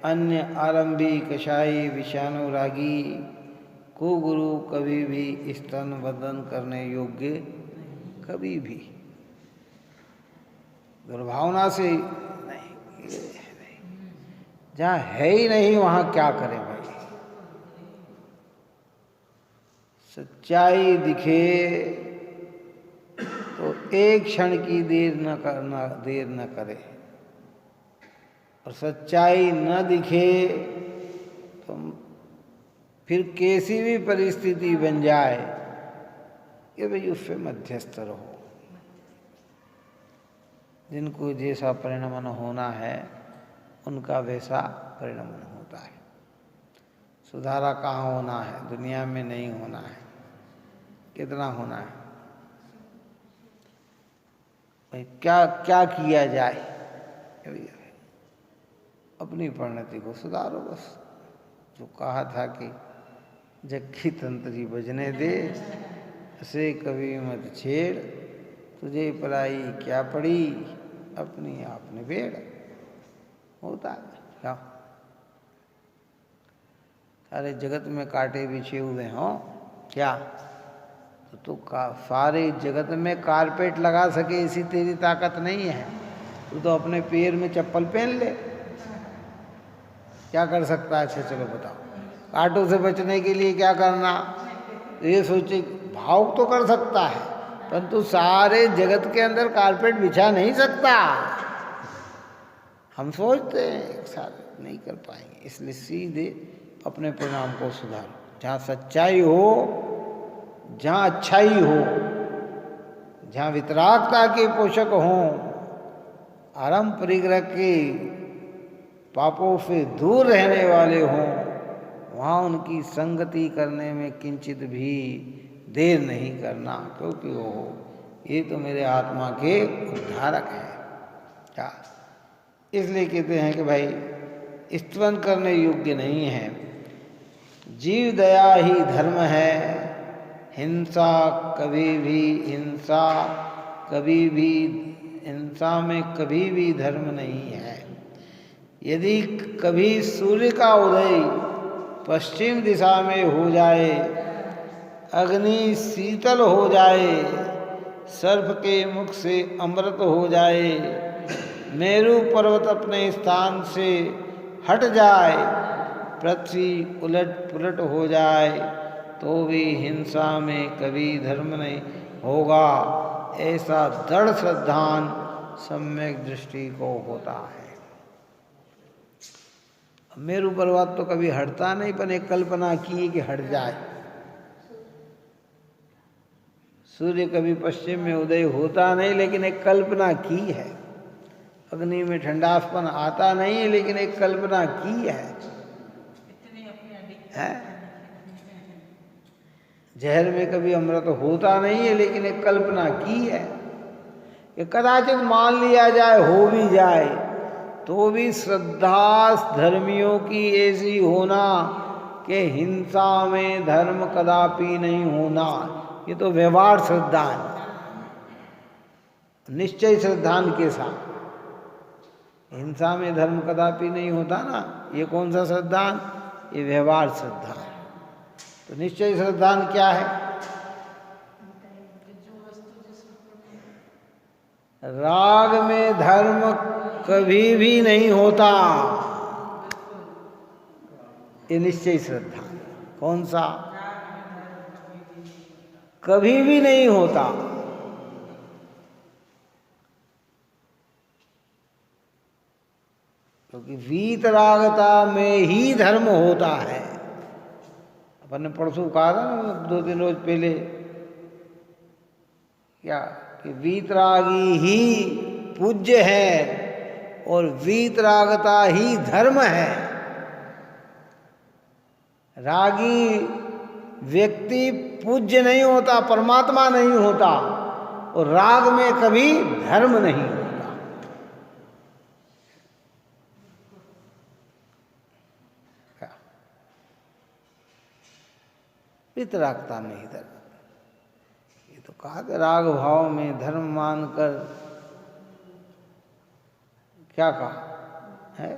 अन्य आरंभी कषाई विषानुरागी को गुरु कभी भी स्तन वंदन करने योग्य कभी भी दुर्भावना से नहीं, जहाँ है ही नहीं वहाँ क्या करें भाई। सच्चाई दिखे तो एक क्षण की देर न करे, और सच्चाई न दिखे तो फिर कैसी भी परिस्थिति बन जाए कि भाई उससे मध्यस्थ रहो। जिनको जैसा परिणमन होना है उनका वैसा परिणमन होता है। सुधारा कहाँ होना है, दुनिया में नहीं होना है। कितना होना है भाई, क्या क्या किया जाए, अपनी परिणति को सुधारो बस। जो कहा था कि जक्खी तंत्री बजने दे, उसे कभी मत छेड़, तुझे पराई क्या पड़ी, अपनी आप निबेड़। होता है क्या? सारे जगत में कांटे बिछे हुए हों क्या, तो सारे जगत में कारपेट लगा सके इसी तेरी ताकत नहीं है। तू तो अपने पैर में चप्पल पहन ले, क्या कर सकता है? अच्छा चलो बताओ, कांटों से बचने के लिए क्या करना? ये सोचे, भाव तो कर सकता है परंतु सारे जगत के अंदर कारपेट बिछा नहीं सकता। हम सोचते हैं एक साथ नहीं कर पाएंगे, इसलिए सीधे अपने परिणाम को सुधारो। जहाँ सच्चाई हो, जहाँ अच्छाई हो, जहाँ वितरागता के पोषक हों, आरम परिग्रह के पापों से दूर रहने वाले हों, वहाँ उनकी संगति करने में किंचित भी देर नहीं करना, क्योंकि वो ये तो मेरे आत्मा के उद्धारक हैं। क्या इसलिए कहते हैं कि भाई स्तवन करने योग्य नहीं है। जीव दया ही धर्म है, हिंसा में कभी भी धर्म नहीं है। यदि कभी सूर्य का उदय पश्चिम दिशा में हो जाए, अग्नि शीतल हो जाए, सर्प के मुख से अमृत हो जाए, मेरु पर्वत अपने स्थान से हट जाए, पृथ्वी उलट पुलट हो जाए, तो भी हिंसा में कभी धर्म नहीं होगा। ऐसा दृढ़ श्रद्धान सम्यक दृष्टि को होता है। मेरु पर्वत तो कभी हटता नहीं, पर एक कल्पना की कि हट जाए। सूर्य कभी पश्चिम में उदय होता नहीं, लेकिन एक कल्पना की है। अग्नि में ठंडापन आता नहीं है, लेकिन एक कल्पना की है। जहर में कभी अमृत होता नहीं है, लेकिन एक कल्पना की है कि कदाचित मान लिया जाए, हो भी जाए, तो भी श्रद्धा धर्मियों की ऐसी होना कि हिंसा में धर्म कदापि नहीं होना। ये तो व्यवहार श्रद्धान, निश्चय श्रद्धान के साथ। हिंसा में धर्म कदापि नहीं होता ना, ये कौन सा श्रद्धान? ये व्यवहार श्रद्धान। तो निश्चय श्रद्धान क्या है? राग में धर्म कभी भी नहीं होता, ये निश्चय श्रद्धान। कौन सा? कभी भी नहीं होता। क्योंकि वीतरागता में ही धर्म होता है। अपन ने परसों कहा था ना, 2-3 रोज पहले, क्या कि वीतरागी ही पूज्य है और वीतरागता ही धर्म है। रागी व्यक्ति पूज्य नहीं होता, परमात्मा नहीं होता, और राग में कभी धर्म नहीं होता। वितरागता में ही धर्म। ये तो कहा कि राग भाव में धर्म मानकर, क्या कहा है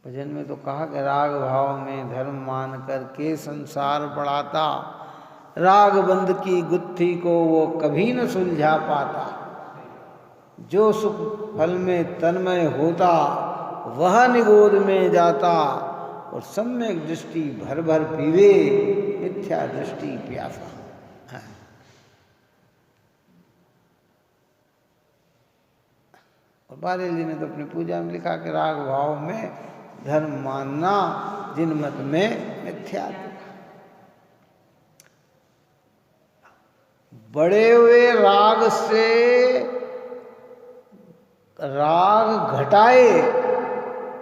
भजन में, तो कहा कि राग भाव में धर्म मानकर के संसार बढ़ाता, राग बंध की गुत्थी को वो कभी न सुलझा पाता। जो सुख फल में तन्मय होता, वह निगोद में जाता, और सम्यक दृष्टि भर भर पीवे, मिथ्या दृष्टि प्यासा। हाँ। और बारेली ने तो अपनी पूजा में लिखा कि राग भाव में धर्म मानना, जिन मत में मिथ्या। बड़े हुए राग से राग घटाए,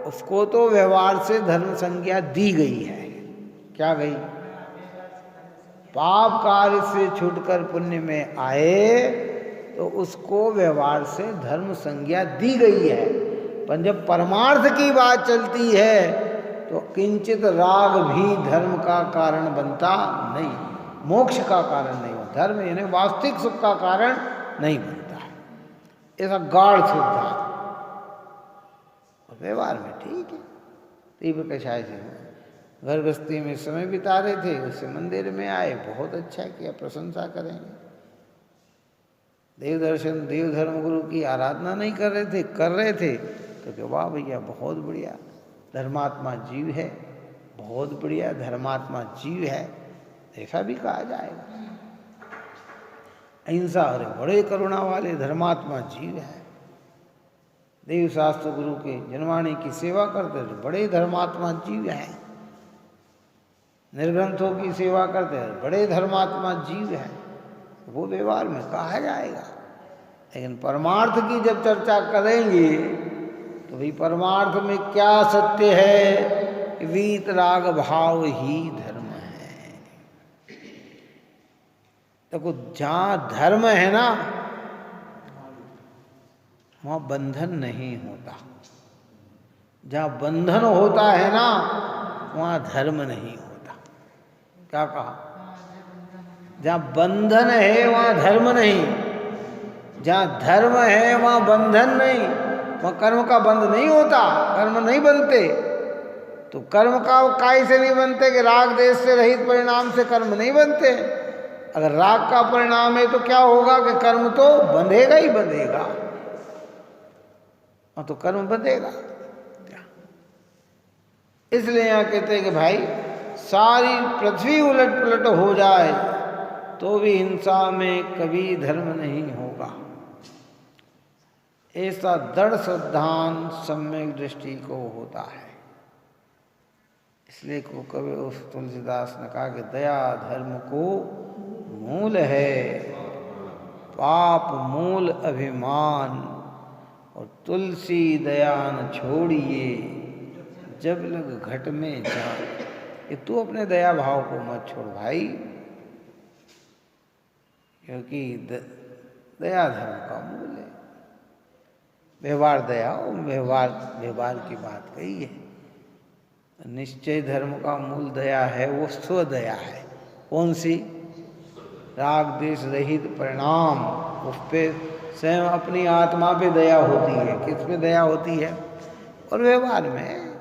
उसको तो व्यवहार से धर्म संज्ञा दी गई है। क्या गई? पाप कार्य से छूटकर पुण्य में आए तो उसको व्यवहार से धर्म संज्ञा दी गई है। पर जब परमार्थ की बात चलती है तो किंचित राग भी धर्म का कारण बनता नहीं, मोक्ष का कारण नहीं बनता, धर्म यानी वास्तविक सुख का कारण नहीं बनता है। ऐसा गाढ़ सिद्धांत। और व्यवहार में ठीक है, तीव्र कषाय से घर गृहस्थी में समय बिता रहे थे, उससे मंदिर में आए, बहुत अच्छा किया, प्रशंसा करेंगे। देव दर्शन, देव धर्म गुरु की आराधना नहीं कर रहे थे तो वाह भैया बहुत बढ़िया धर्मात्मा जीव है, बहुत बढ़िया धर्मात्मा जीव है, ऐसा भी कहा जाएगा। अहिंसा, अरे बड़े करुणा वाले धर्मात्मा जीव है। देव शास्त्र गुरु के जनवाणी की सेवा करते तो बड़े धर्मात्मा जीव हैं। निर्ग्रंथों की सेवा करते हैं, बड़े धर्मात्मा जीव हैं। वो व्यवहार में कहा जाएगा। लेकिन परमार्थ की जब चर्चा करेंगे तो भाई परमार्थ में क्या सत्य है? वीत राग भाव ही धर्म है। देखो जहां धर्म है ना, वहां बंधन नहीं होता। जहां बंधन होता है ना, वहां धर्म नहीं होता। क्या कहा? जहां बंधन है वहां धर्म नहीं, जहां धर्म है वहां बंधन नहीं। वहां कर्म का बंध नहीं होता, कर्म नहीं बनते। तो कर्म का काय से नहीं बनते कि राग देश से रहित परिणाम से कर्म नहीं बनते। अगर राग का परिणाम है तो क्या होगा कि कर्म तो बंधेगा ही बंधेगा, और तो कर्म बंधेगा। इसलिए यहां कहते हैं कि भाई सारी पृथ्वी उलट पुलट हो जाए तो भी हिंसा में कभी धर्म नहीं होगा। ऐसा दृढ़ सिद्धांत सम्यक दृष्टि को होता है। इसलिए को कवि उस तुलसीदास ने कहा कि दया धर्म को मूल है, पाप मूल अभिमान, और तुलसी दया न छोड़िए, जब लग घट में जान। ये तू अपने दया भाव को मत छोड़ भाई, क्योंकि दया धर्म का मूल है। व्यवहार दया, व्यवहार की बात कही है। निश्चय धर्म का मूल दया है, वो स्वदया है। कौन सी? राग देश रहित परिणाम, उस पे स्वयं अपनी आत्मा पे दया होती है। किस पे दया होती है? और व्यवहार में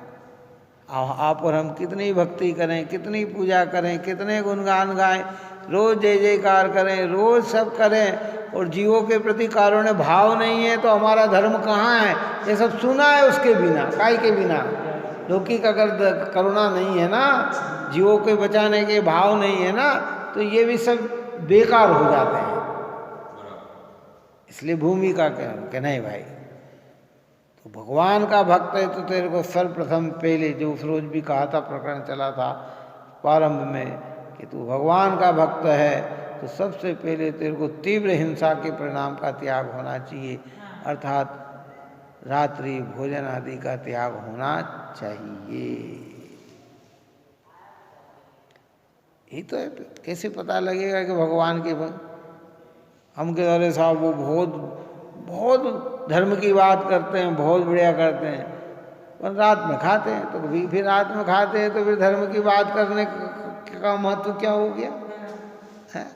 आप और हम कितनी भक्ति करें, कितनी पूजा करें, कितने गुणगान गाएं, रोज जय जयकार करें, रोज सब करें, और जीवों के प्रति कारुण्य भाव नहीं है तो हमारा धर्म कहाँ है? ये सब सुना है उसके बिना, काय के बिना। लौकिक अगर करुणा नहीं है ना, जीवों के बचाने के भाव नहीं है ना, तो ये भी सब बेकार हो जाते हैं। इसलिए भूमिका के नहीं भाई, तो भगवान का भक्त है तो तेरे को सर्वप्रथम पहले, जो उस रोज भी कहा था, प्रकरण चला था प्रारंभ में कि तू भगवान का भक्त है तो सबसे पहले तेरे को तीव्र हिंसा के परिणाम का त्याग होना चाहिए, अर्थात रात्रि भोजन आदि का त्याग होना चाहिए। ये तो है। कैसे पता लगेगा कि भगवान के हम के अरे साहब वो बहुत धर्म की बात करते हैं, बहुत बढ़िया करते हैं, पर रात में खाते हैं, तो कभी फिर रात में खाते हैं तो फिर धर्म की बात का महत्व क्या हो गया है?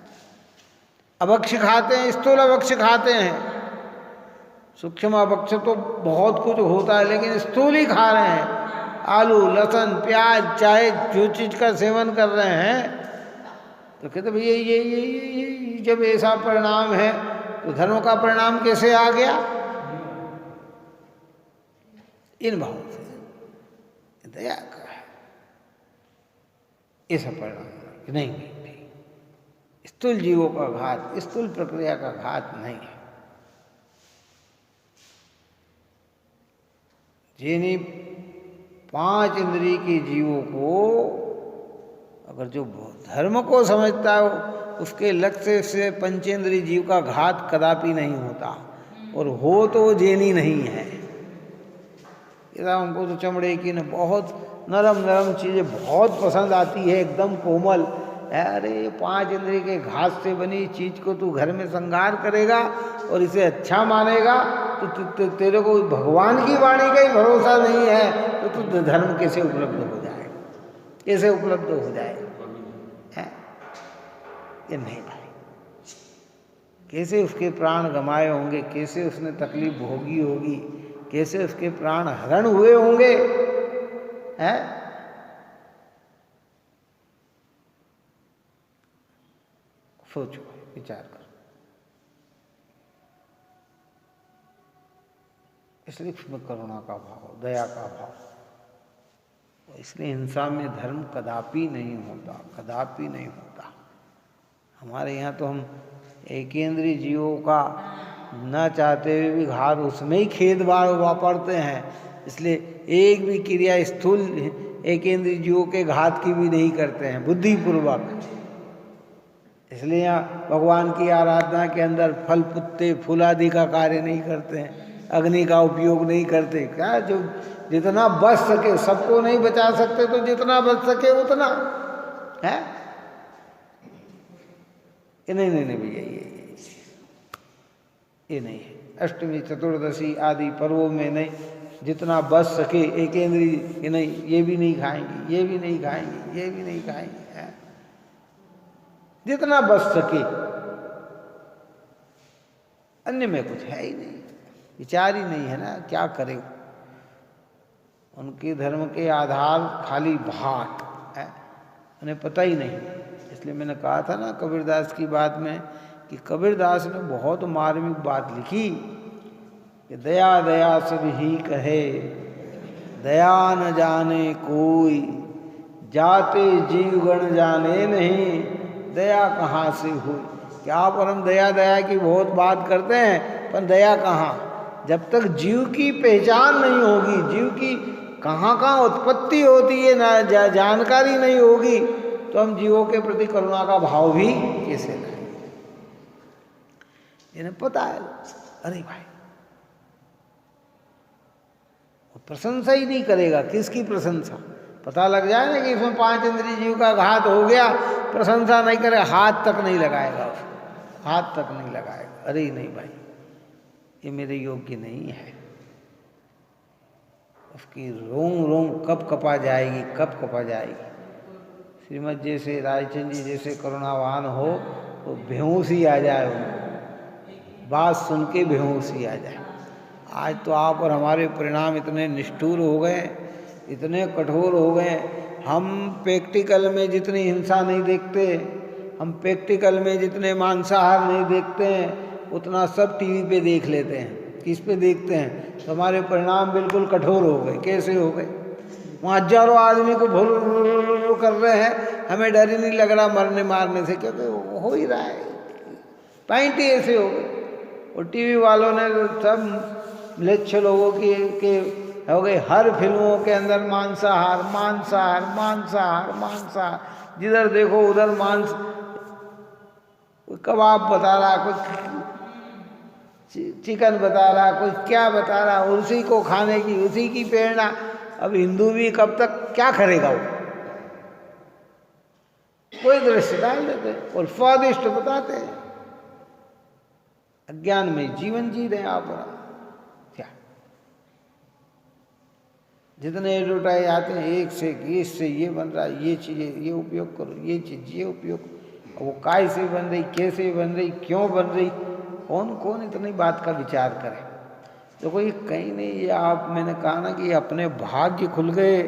अभक्ष खाते हैं, स्थूल अभक्ष खाते हैं। सूक्ष्म अभक्ष तो बहुत कुछ होता है, लेकिन स्थूल ही खा रहे हैं। आलू, लहसुन, प्याज, चाय, जो चीज का सेवन कर रहे हैं, तो कहते भैया ये जब ऐसा परिणाम है तो धर्म का परिणाम कैसे आ गया? इन भाव से दया का है ऐसा परिणाम। नहीं, स्थूल जीवों का घात, स्थूल प्रक्रिया का घात नहीं है। जिन्हीं 5 इंद्रिय के जीवों को अगर जो धर्म को समझता है, उसके लक्ष्य से पंचेंद्रिय जीव का घात कदापि नहीं होता, और हो तो वो जेनी नहीं है। हमको तो चमड़े की न बहुत नरम नरम चीज़ें बहुत पसंद आती है, एकदम कोमल। अरे 5 इंद्रिय के घात से बनी चीज को तू घर में श्रृंगार करेगा और इसे अच्छा मानेगा, तो तेरे को भगवान की वाणी का ही भरोसा नहीं है, तो तू धर्म कैसे उपलब्ध हो जाए? कैसे उपलब्ध हो जाए? ये नहीं भाई, कैसे उसके प्राण गमाए होंगे, कैसे उसने तकलीफ भोगी होगी, कैसे उसके प्राण हरण हुए होंगे, हैं? सोचो, विचार करो। इसलिए उसमें करुणा का भाव, दया का भाव। इसलिए हिंसा में धर्म कदापि नहीं होता, कदापि नहीं होता। हमारे यहाँ तो हम एकेंद्रीय जीवों का न चाहते हुए भी घात उसमें ही खेद वापरते हैं। इसलिए एक भी क्रिया स्थूल एकेंद्रीय जीवों के घात की भी नहीं करते हैं बुद्धिपूर्वक। इसलिए यहाँ भगवान की आराधना के अंदर फल पुत्ते फूल आदि का कार्य नहीं करते हैं, अग्नि का उपयोग नहीं करते। क्या जो जितना बच सके, सबको नहीं बचा सकते, तो जितना बच सके उतना है। नहीं भैया, ये नहीं है। अष्टमी चतुर्दशी आदि पर्वों में नहीं, जितना बच सके एकेंद्रीय, ये नहीं, ये भी नहीं खाएंगे, ये भी नहीं खाएंगे, ये भी नहीं खाएंगे, है? जितना बच सके। अन्य में कुछ है ही नहीं, विचार ही नहीं है ना, क्या करें? उनके धर्म के आधार खाली भाट है, उन्हें पता ही नहीं। इसलिए मैंने कहा था ना कबीरदास की बात में, कि कबीरदास ने बहुत मार्मिक बात लिखी कि दया दया सब ही कहे, दया न जाने कोई, जाते जीवगण जाने नहीं, दया कहाँ से हुई। क्या आप और हम दया दया की बहुत बात करते हैं, पर दया कहाँ? जब तक जीव की पहचान नहीं होगी, जीव की कहाँ कहाँ उत्पत्ति होती है ना जानकारी नहीं होगी, तो हम जीवों के प्रति करुणा का भाव भी कैसे लाएं? इन्हें पता है, अरे भाई वो प्रशंसा ही नहीं करेगा। किसकी प्रशंसा? पता लग जाए ना कि इसमें 5 इंद्रिय जीव का घात हो गया, प्रशंसा नहीं करे, हाथ तक नहीं लगाएगा उसको, हाथ तक नहीं लगाएगा। अरे नहीं भाई, ये मेरे योग्य नहीं है। उसकी रोम रोम कब कपा जाएगी, कब कपा जाएगी। श्रीमद जैसे रायचंद जी जैसे करुणावान हो तो बेहोश ही आ जाए, उनको बात सुन के बेहोश ही आ जाए। आज तो आप और हमारे परिणाम इतने निष्ठुर हो गए, इतने कठोर हो गए। हम प्रैक्टिकल में जितनी हिंसा नहीं देखते, हम प्रैक्टिकल में जितने मांसाहार नहीं देखते हैं, उतना सब टीवी पे देख लेते हैं। किस पे देखते हैं? तो हमारे परिणाम बिल्कुल कठोर हो गए। कैसे हो गए? वहाँ हजारों आदमी को भूल कर रहे हैं, हमें डर ही नहीं लग रहा मरने मारने से, क्योंकि हो ही रहा है। पॉइंट ही ऐसे हो गए। और टीवी वालों ने सब लेच्छ लोगों के हो गए। हर फिल्मों के अंदर मांसाहार मांसाहार मांसाहार मांसाहार, जिधर देखो उधर मांस। कोई कबाब बता रहा, कोई चिकन बता रहा, कोई क्या बता रहा, उसी को खाने की, उसी की प्रेरणा। अब हिंदू भी कब तक क्या करेगा? वो कोई दृश्य डाल देते और स्वादिष्ट बताते हैं। अज्ञान में जीवन जी रहे आप। क्या जितने एडवर्टाइज आते हैं एक से एक, इससे ये बन रहा है, ये चीज़ें ये उपयोग करो, ये चीज़ ये उपयोग, वो काय से बन रही, कैसे बन रही, क्यों बन रही, कौन कौन इतनी बात का विचार करे। तो कोई कहीं नहीं, ये आप मैंने कहा ना कि अपने भाग्य खुल गए,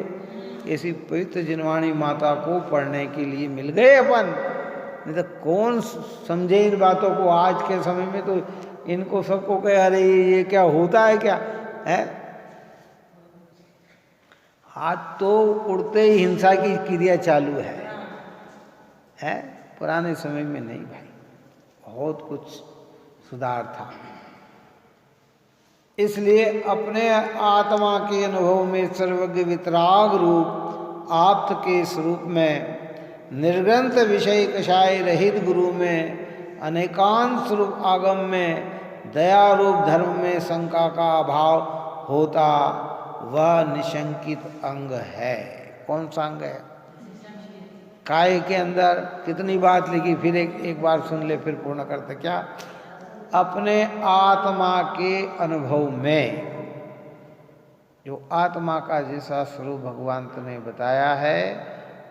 ऐसी पवित्र जिनवाणी माता को पढ़ने के लिए मिल गए अपन, नहीं तो कौन समझे इन बातों को। आज के समय में तो इनको सबको कहे अरे ये क्या होता है क्या है। हाथ तो उड़ते ही हिंसा की क्रिया चालू है। पुराने समय में नहीं भाई, बहुत कुछ सुधार था। इसलिए अपने आत्मा के अनुभव में सर्वज्ञ वितराग रूप आप्त के स्वरूप में, निर्ग्रंथ विषय कषाय रहित गुरु में, अनेकांत स्वरूप आगम में, दया रूप धर्म में शंका का अभाव होता, वह निशंकित अंग है। कौन सा अंग है? काय के अंदर कितनी बात लिखी, फिर एक बार सुन ले, फिर पूर्ण करते। क्या? अपने आत्मा के अनुभव में जो आत्मा का जैसा स्वरूप भगवान ने बताया है,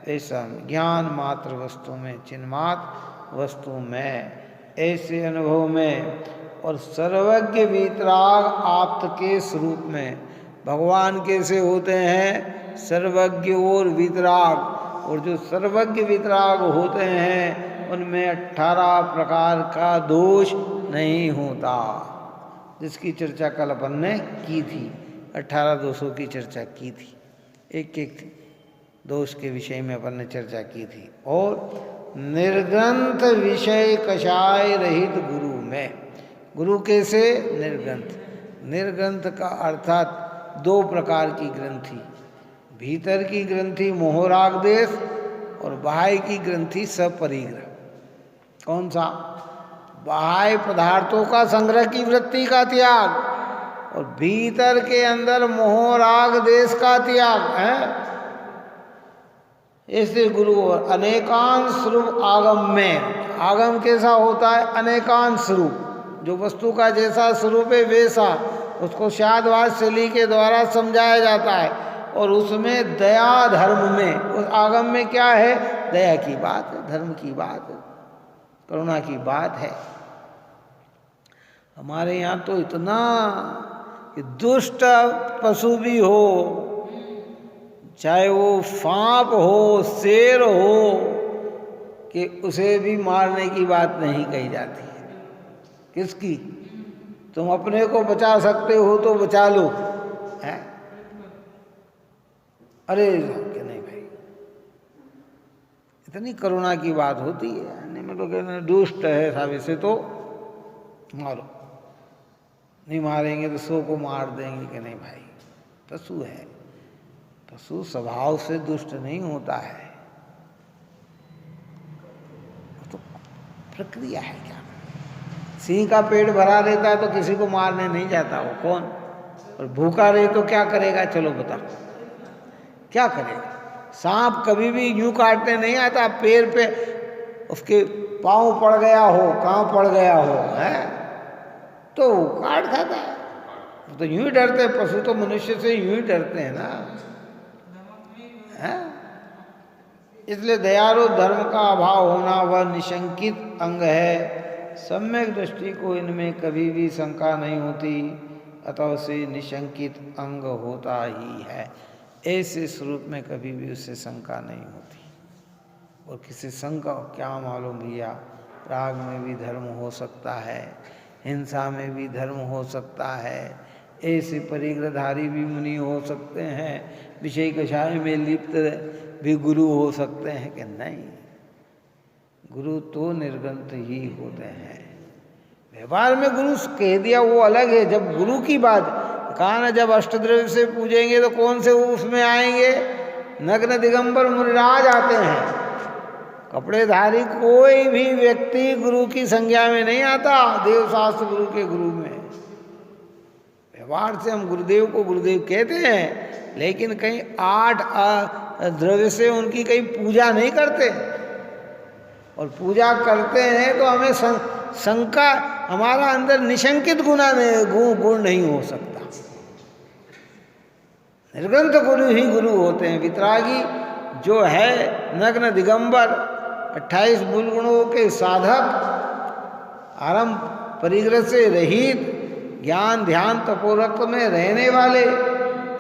ऐसा ज्ञान मात्र वस्तु में, चिन्मात्र वस्तु में, ऐसे अनुभव में और सर्वज्ञ वीतराग आप्त के स्वरूप में। भगवान कैसे होते हैं? सर्वज्ञ और वीतराग। और जो सर्वज्ञ वीतराग होते हैं उनमें 18 प्रकार का दोष नहीं होता, जिसकी चर्चा कल अपन ने की थी। 18 दोषों की चर्चा की थी, एक एक दोष के विषय में अपन ने चर्चा की थी। और निर्ग्रंथ विषय कषाय रहित गुरु में। गुरु कैसे? निर्ग्रंथ। निर्ग्रंथ का अर्थात 2 प्रकार की ग्रंथि, भीतर की ग्रंथि मोहराग देश और बाह्य की ग्रंथि सपरिग्रह। कौन सा? बाह्य पदार्थों का संग्रह की वृत्ति का त्याग और भीतर के अंदर मोहराग देश का त्याग है। ऐसे गुरु और अनेकांश स्वरूप आगम में। आगम कैसा होता है? अनेकांश स्वरूप, जो वस्तु का जैसा स्वरूप है वैसा उसको शादवाद शैली के द्वारा समझाया जाता है। और उसमें दया धर्म में, उस आगम में क्या है? दया की बात है, धर्म की बात है, करुणा की बात है। हमारे यहाँ तो इतना कि दुष्ट पशु भी हो, चाहे वो सांप हो, शेर हो, कि उसे भी मारने की बात नहीं कही जाती है। किसकी? तुम अपने को बचा सकते हो तो बचा लो, है? अरे कि नहीं भाई, इतनी करुणा की बात होती है। नहीं, मैं तो कहते हैं दुष्ट है साहब, इसे तो मारो। नहीं मारेंगे तो 100 को मार देंगे कि नहीं भाई, पशु है। पशु स्वभाव से दुष्ट नहीं होता है, तो प्रक्रिया है। क्या सिंह का पेट भरा रहता है तो किसी को मारने नहीं जाता वो, कौन? और भूखा रहे तो क्या करेगा? चलो बताओ, क्या करेगा? सांप कभी भी यूं काटने नहीं आता, पैर पे उसके पाँव पड़ गया हो, कहाँ पड़ गया हो, है तो काट खाता है। तो यूं ही डरते हैं पशु, तो मनुष्य से यूं ही डरते हैं ना, है? इसलिए दयालु धर्म का अभाव होना वह निशंकित अंग है। सम्यक दृष्टि को इनमें कभी भी शंका नहीं होती, अतः उसे निशंकित अंग होता ही है। ऐसे स्वरूप में कभी भी उससे शंका नहीं होती। और किसी शंका क्या मालूम भैया, राग में भी धर्म हो सकता है, हिंसा में भी धर्म हो सकता है, ऐसे परिग्रहधारी भी मुनि हो सकते हैं, विषय कषाय में लिप्त भी गुरु हो सकते हैं कि नहीं? गुरु तो निर्ग्रंथ ही होते हैं। व्यवहार में गुरु कह दिया वो अलग है। जब गुरु की बात कहा ना, जब अष्टद्रव्य से पूजेंगे तो कौन से उसमें आएंगे? नग्न दिगंबर मुनिराज आते हैं। कपड़ेधारी कोई भी व्यक्ति गुरु की संज्ञा में नहीं आता, देवशास्त्र गुरु के गुरु में। व्यवहार से हम गुरुदेव को गुरुदेव कहते हैं, लेकिन कहीं 8 द्रव्य से उनकी कहीं पूजा नहीं करते। और पूजा करते हैं तो हमें शंका, हमारा अंदर निशंकित गुण नहीं हो सकता। निर्ग्रंथ गुरु ही गुरु होते हैं। वितरागी जो है नग्न दिगंबर 28 मूल गुणों के साधक, आरंभ परिग्रह से रहित, ज्ञान ध्यान तपोरक्त में रहने वाले,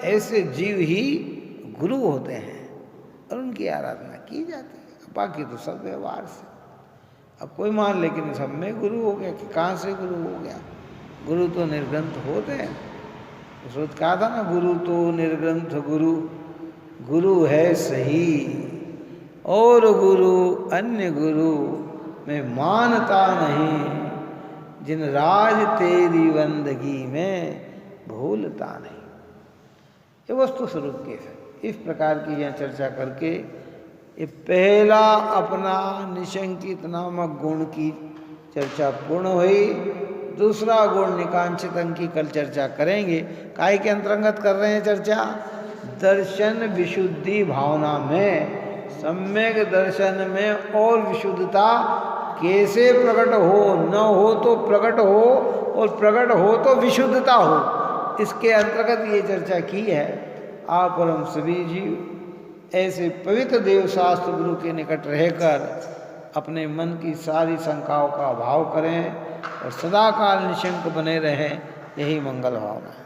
ऐसे जीव ही गुरु होते हैं और उनकी आराधना की जाती है। बाकी तो सब व्यवहार से। अब कोई मान लेकिन सब में गुरु हो गया, कि कहाँ से गुरु हो गया? गुरु तो निर्ग्रंथ होते हैं। उसने कहा था ना, गुरु तो निर्ग्रंथ गुरु, गुरु है सही और गुरु अन्य गुरु में मानता नहीं, जिन राज तेरी बंदगी में भूलता नहीं। ये वस्तु स्वरूप के है। इस प्रकार की यह चर्चा करके ये पहला अपना निशंकित नामक गुण की चर्चा पूर्ण हुई। दूसरा गुण निकांक्षितम की कल चर्चा करेंगे। काय के अंतर्गत कर रहे हैं चर्चा? दर्शन विशुद्धि भावना में, सम्यक दर्शन में और विशुद्धता कैसे प्रकट हो, न हो तो प्रकट हो और प्रकट हो तो विशुद्धता हो, इसके अंतर्गत ये चर्चा की है। आप और हम सभी जीव ऐसे पवित्र देव शास्त्र गुरु के निकट रहकर अपने मन की सारी शंकाओं का अभाव करें और सदाकाल निशंक बने रहें, यही मंगल भावना है।